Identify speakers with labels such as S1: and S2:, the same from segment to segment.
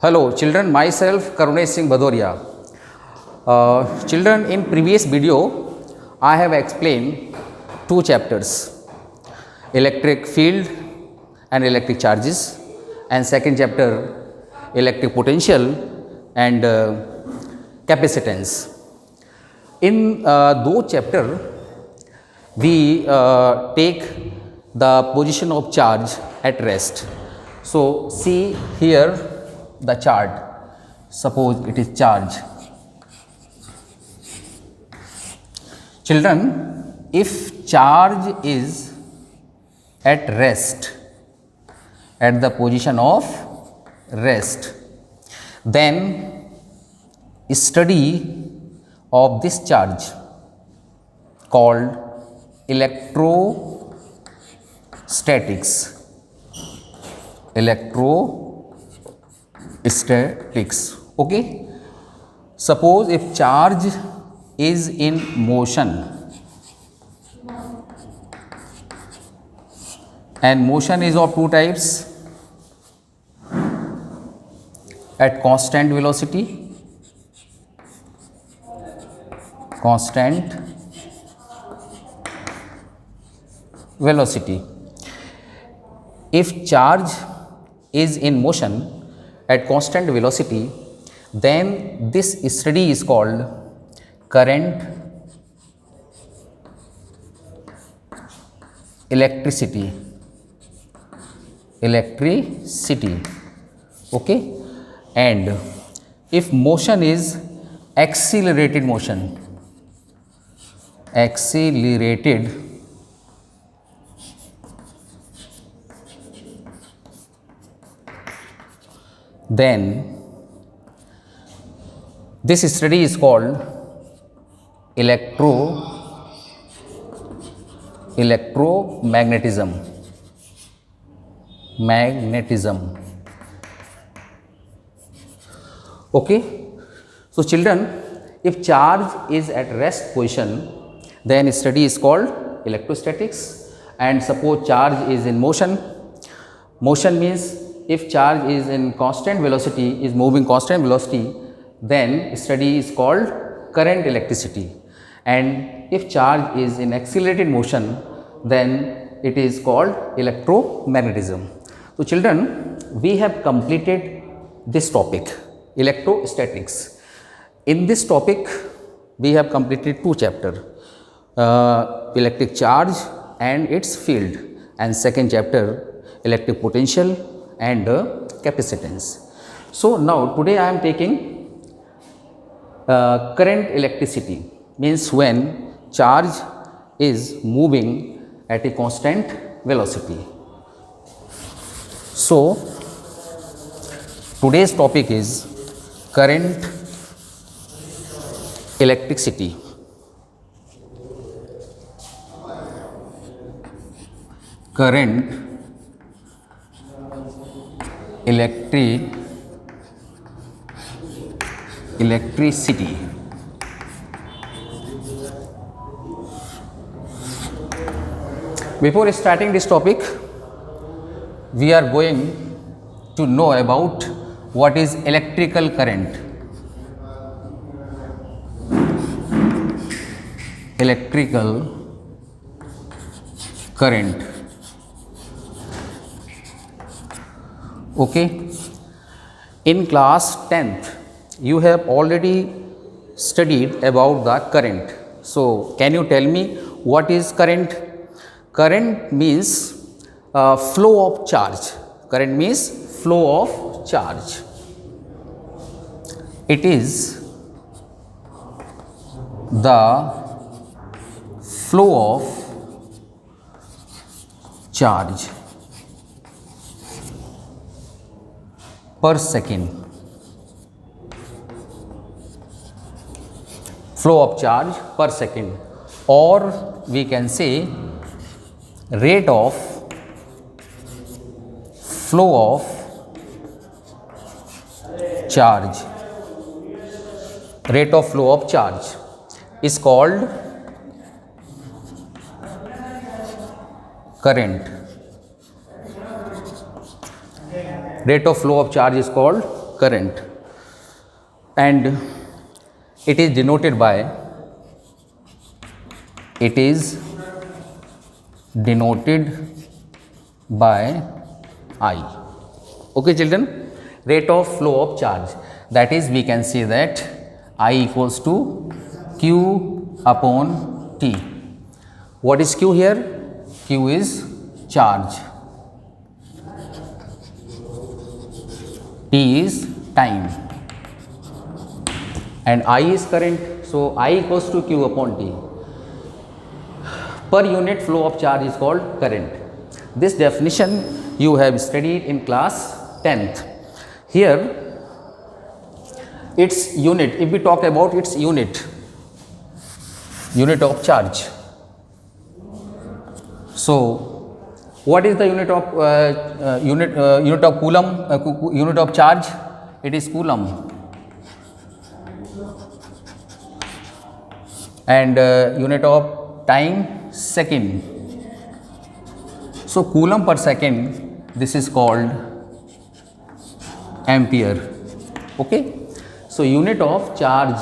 S1: Hello children, myself Karunesh Singh Bhadoria. Children, in previous video I have explained two chapters, electric field and electric charges, and second chapter electric potential and capacitance. In those chapter we take the position of charge at rest. So see here the chart. Suppose it is charge. Children, if charge is at rest, at the position of rest, then study of this charge called electrostatics. Electrostatics. Okay. Suppose if charge is in motion, and motion is of two types, at constant velocity, if charge is in motion at constant velocity, then this study is called current electricity. Okay. And if motion is accelerated motion, then this study is called electromagnetism. Okay. So children, if charge is at rest position, then study is called electrostatics. And suppose charge is in motion means if charge is in constant velocity, is moving constant velocity, then study is called current electricity. And if charge is in accelerated motion, then it is called electromagnetism. So children, we have completed this topic, electrostatics. In this topic we have completed two chapters, electric charge and its field, and second chapter electric potential and capacitance. So now today I am taking current electricity, means when charge is moving at a constant velocity. So today's topic is current electricity. Electricity. Before starting this topic, we are going to know about what is electrical current. Okay. In class 10th, you have already studied about the current. So can you tell me what is current? Current means flow of charge. It is the flow of charge per second. Or we can say rate of flow of charge. Is called current. Rate of flow of charge is called current, and it is denoted by I. Okay children, rate of flow of charge, that is we can say that I equals to Q upon T. What is Q here? Q is charge, T is time, and I is current. So I equals to Q upon T. Per unit flow of charge is called current. This definition you have studied in class 10th. Here its unit, if we talk about its unit of charge. So what is the unit of unit of coulomb, unit of charge? It is coulomb. And unit of time, second. So coulomb per second, this is called ampere. Okay, so unit of charge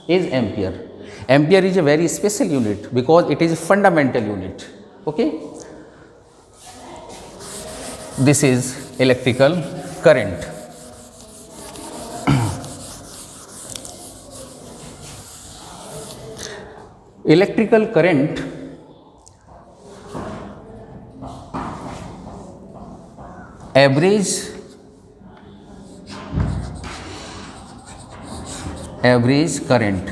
S1: is ampere. Ampere is a very special unit because it is a fundamental unit. Okay, this is electrical current. Electrical current average current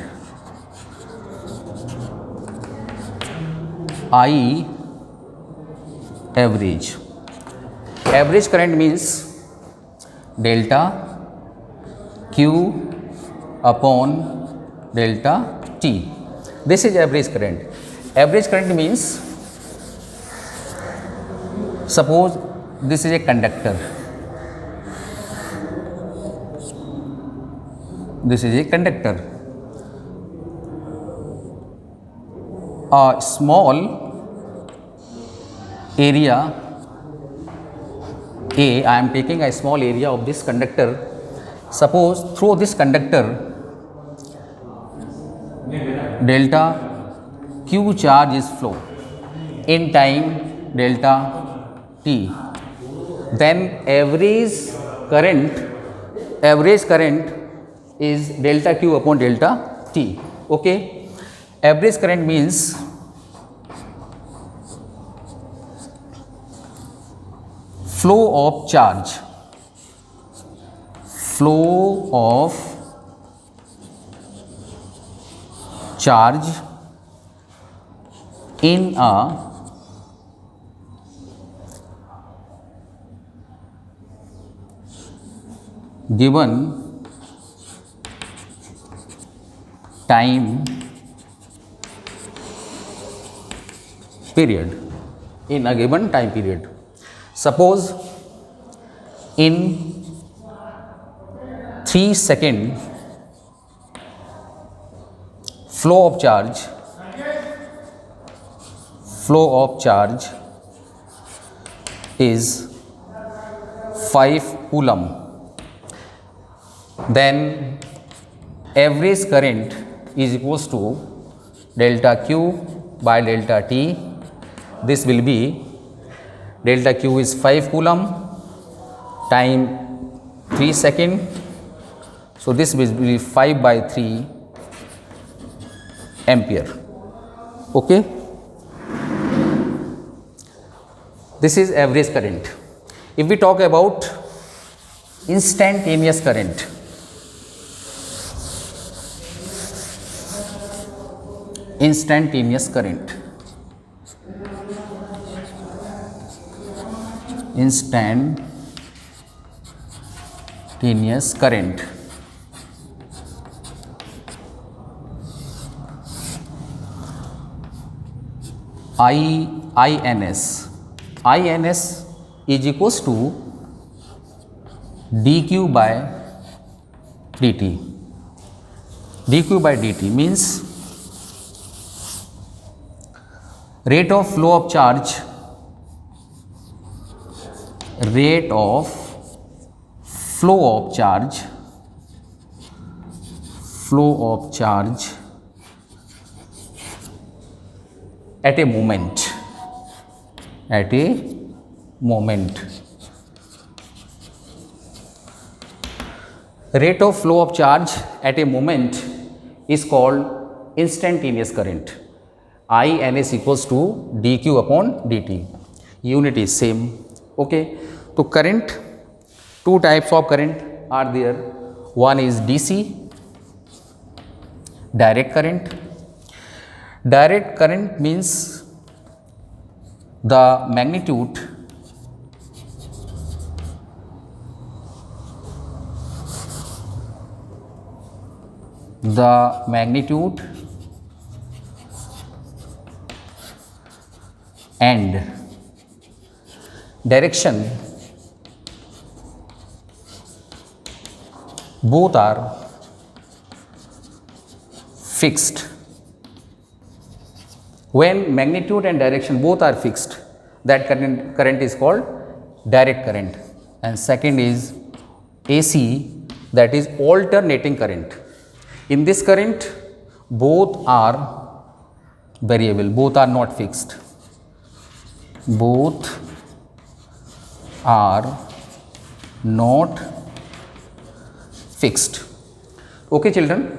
S1: I average. Average current means delta Q upon delta T. This is average current. Average current means, suppose this is a conductor. This is a conductor. A small area A, I am taking a small area of this conductor. Suppose through this conductor delta Q charge is flow in time delta T, then average current is delta Q upon delta T. Okay, average current means flow of charge, in a given time period. In a given time period, suppose in 3 seconds flow of charge is 5 coulomb, then average current is equals to delta Q by delta T. This will be delta Q is 5 coulomb, time 3 seconds. So this will be 5 by 3 ampere. Okay, this is average current. If we talk about instantaneous current, instantaneous current INS is equals to dq by dt. dq by dt means rate of flow of flow of charge at a moment rate of flow of charge at a moment is called instantaneous current. INS equals to dq upon dt. Unit is same. Okay, so current, two types of current are there. One is DC, direct current. Direct current means the magnitude and direction both are fixed. When magnitude and direction both are fixed, that current is called direct current. And second is AC, that is alternating current. In this current, both are variable, both are not fixed. Both are not fixed. Okay, children.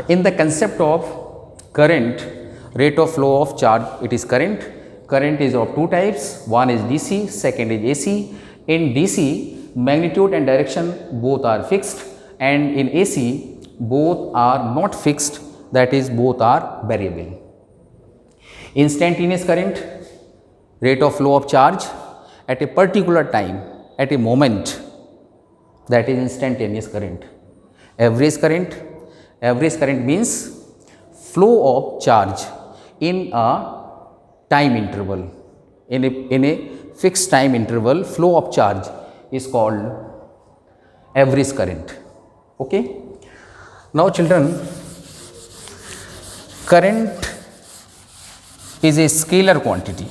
S1: In the concept of current, rate of flow of charge, it is current. Current is of two types. One is DC, second is AC. In DC, magnitude and direction both are fixed, and in AC, both are not fixed, that is, both are variable. Instantaneous current, rate of flow of charge at a particular time, at a moment, that is instantaneous current. Average current means flow of charge in a time interval, in a fixed time interval, flow of charge is called average current. Okay. Now children, current is a scalar quantity.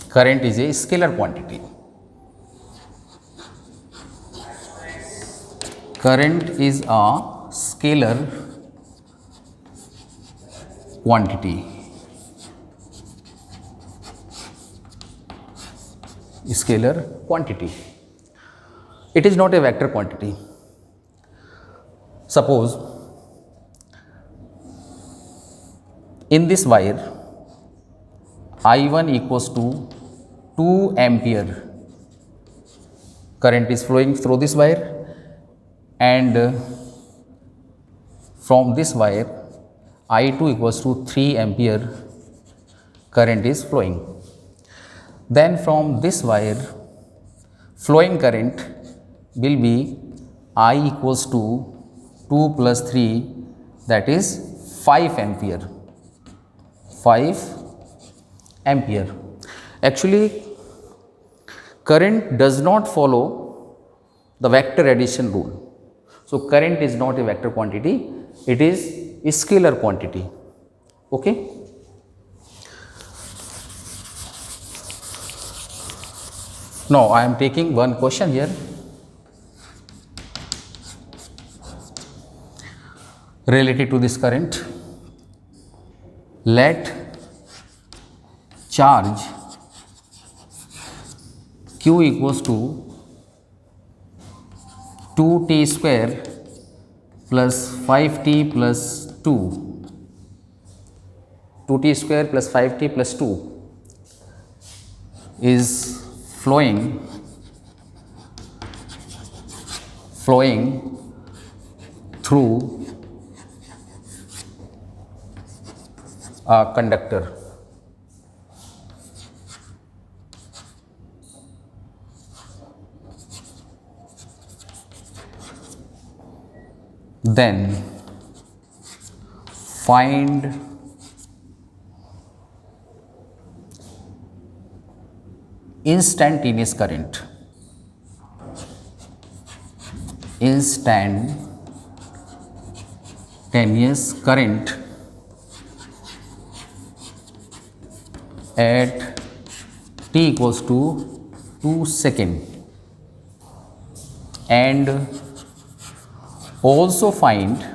S1: Current is a scalar quantity. Current is a scalar quantity. Scalar quantity. It is not a vector quantity. Suppose in this wire I1 equals to 2 ampere current is flowing through this wire, and from this wire I2 equals to 3 ampere current is flowing. Then from this wire flowing current will be I equals to 2 plus 3, that is 5 ampere. 5 ampere. Actually, current does not follow the vector addition rule. So, current is not a vector quantity, it is a scalar quantity. Okay. Now, I am taking one question here. Related to this current. Let charge Q equals to 2t square plus 5t plus 2. 2t square plus 5t plus 2 is flowing through a conductor. Then find instantaneous current. Instantaneous current at t t equals to 2 second, and also find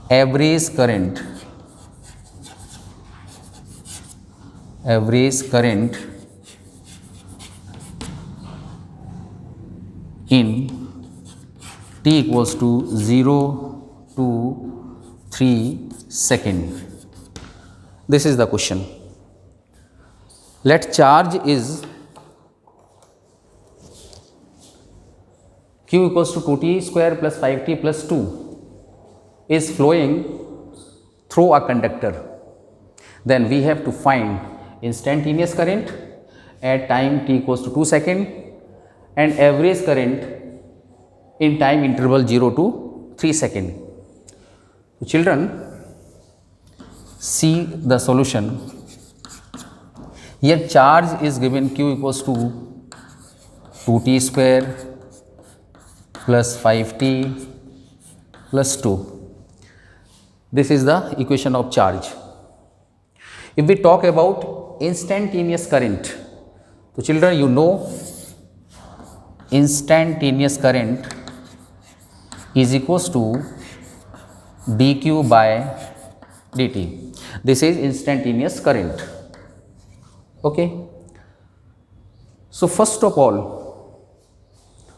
S1: average current in t equals to 0 to 3 second. This is the question. Let charge is q equals to 2t square plus 5t plus 2 is flowing through a conductor. Then we have to find instantaneous current at time t equals to 2 second and average current in time interval 0 to 3 second. So, children, see the solution. Here charge is given q equals to 2t square plus 5t plus 2. This is the equation of charge. If we talk about instantaneous current, so children, you know instantaneous current is equals to dq by dt. This is instantaneous current. Okay. So, first of all,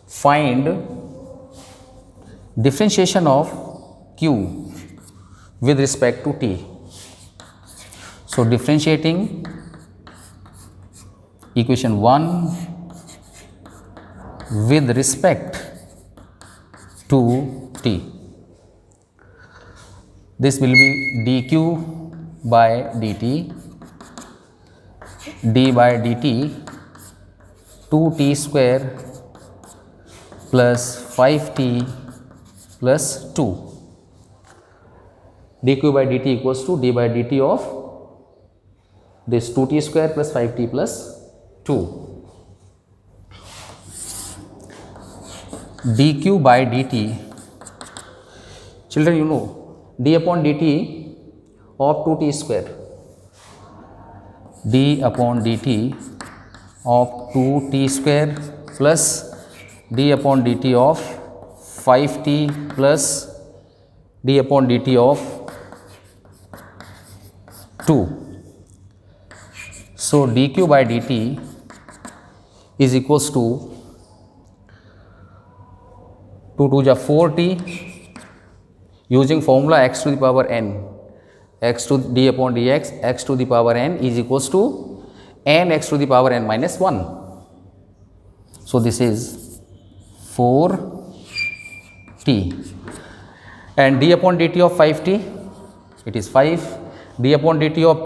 S1: find differentiation of q with respect to t. So, differentiating equation 1 with respect to t. This will be dq by dt, d by dt 2t square plus 5t plus 2. dq by dt equals to d by dt of this 2t square plus 5t plus 2. dq by dt, children, you know d upon dt of 2t square, d upon dt of 2t square plus d upon dt of 5t plus d upon dt of 2. So, dq by dt is equals to 2 to the 4t, using formula x to the power n, x to d upon dx, x to the power n is equals to n x to the power n minus 1. So, this is 4t, and d upon dt of 5t, it is 5, d upon dt of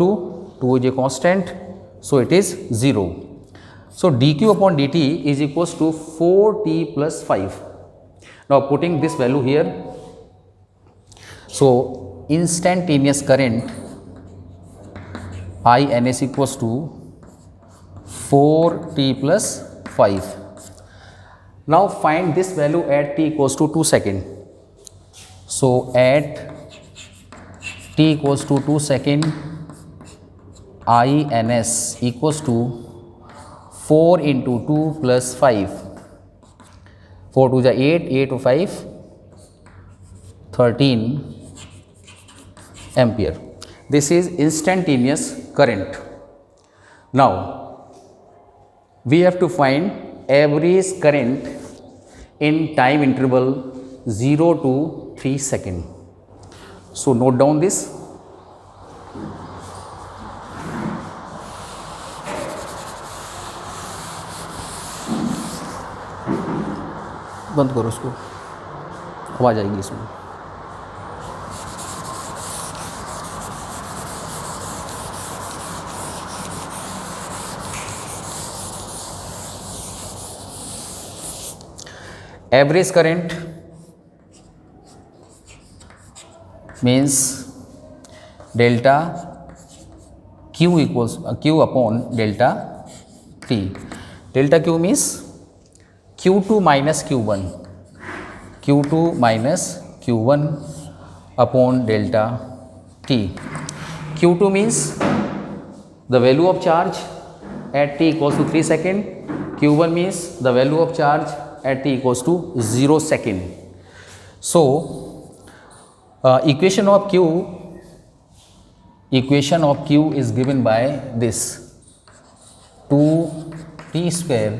S1: 2 is a constant, so it is 0. So, dq upon dt is equals to 4t plus 5. Now, putting this value here, so instantaneous current I n s equals to 4t plus 5. Now, find this value at t equals to 2 second. So, at t equals to 2 second, I n s equals to 4 into 2 plus 5. 4 to the 8, 8 to 5, 13 ampere. This is instantaneous current. Now, we have to find average current in time interval 0 to 3 second. So, note down this. बंद करो उसको, आवाज आएगी इसमें. Average current means delta q equals q upon delta t. Delta q means q2 minus q1, q2 minus q1 upon delta t. q2 means the value of charge at t equals to 3 second. Q1 means the value of charge at t equals to 0 second. So equation of Q is given by this 2t square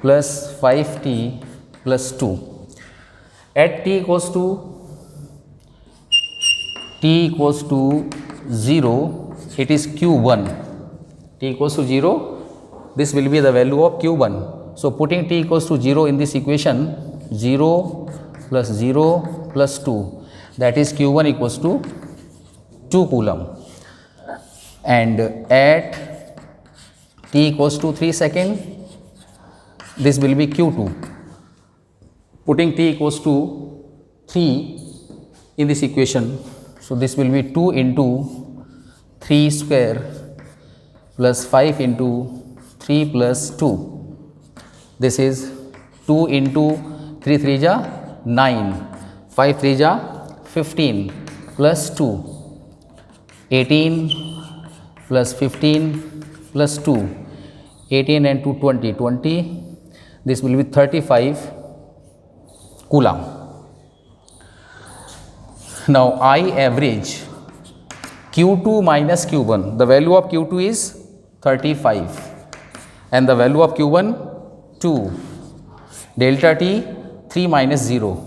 S1: plus 5t plus 2 at t equals to 0, it is Q1. T equals to 0, this will be the value of Q1. So putting t equals to 0 in this equation, 0 plus 0 plus 2, that is Q1 equals to 2 coulomb. And at t equals to 3 second, this will be Q2. Putting t equals to 3 in this equation, so this will be 2 into 3 square plus 5 into 3 plus 2. This is 2 into 3 3 ja 9, 5 3 ja 15 plus 2, 18 plus 15 plus 2, 18 and 2 20, 20. This will be 35 coulomb. Now I average Q2 minus Q1. The value of Q2 is 35 and the value of Q1 2. Delta T 3 minus 0.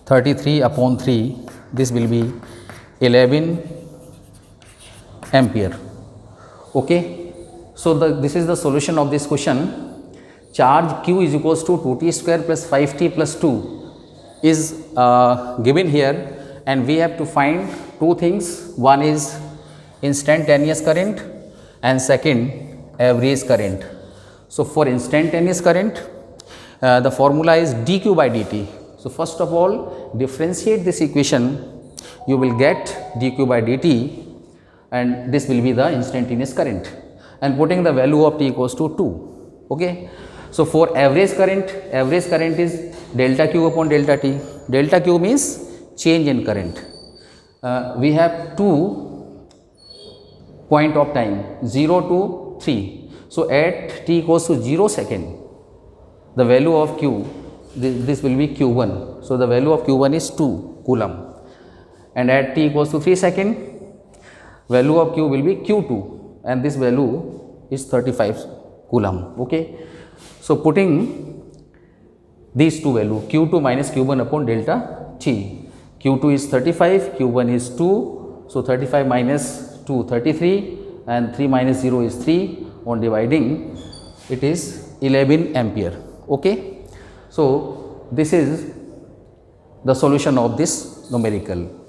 S1: 33 upon 3. This will be 11 ampere. Okay. So this is the solution of this question. Charge Q is equals to 2t square plus 5t plus 2 is given here, and we have to find two things. One is instantaneous current and second average current. So for instantaneous current, the formula is dq by dt. So first of all, differentiate this equation, you will get dq by dt, and this will be the instantaneous current, and putting the value of t equals to 2. Okay. So for average current is delta q upon delta t. Delta q means change in current. We have 2 point of time, 0 to 3. So at t equals to 0 second, the value of q, this will be q1. So the value of q1 is 2 coulomb, and at t equals to 3 second, value of q will be q2, and this value is 35 coulomb. Okay. So putting these two values, q2 minus q1 upon delta t, q2 is 35, q1 is 2, so 35 minus 2 33, and 3 minus 0 is 3. On dividing, it is 11 ampere. Okay. So this is the solution of this numerical.